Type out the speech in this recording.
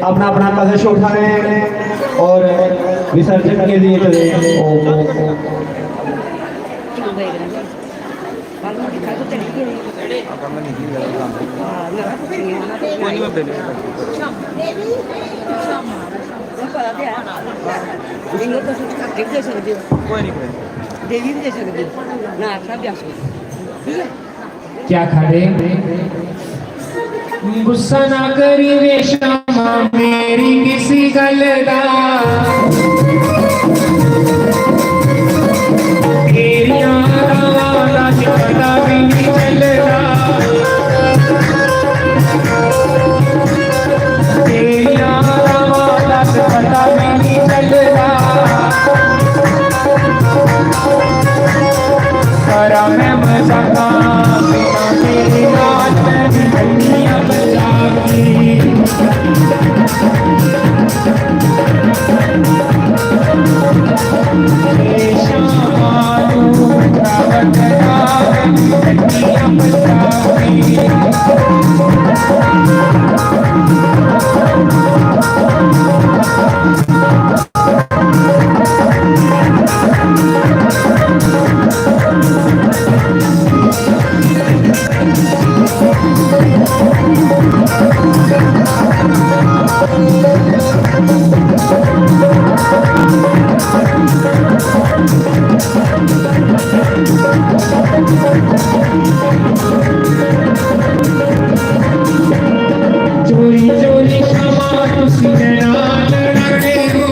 अपना अपना कलश उठाएं और विसर्जन के लिए चले। क्या खड़े गुस्सा ना करी वे शामा मेरी किसी गल दा तेरियां रावां दा पता भी नहीं चलदा तेरियां रावां दा पता भी नहीं चलदा करा मैं मजाका तेरी नाच में भी दुनिया बजाती शामारू रावत रावत दुनिया बजाती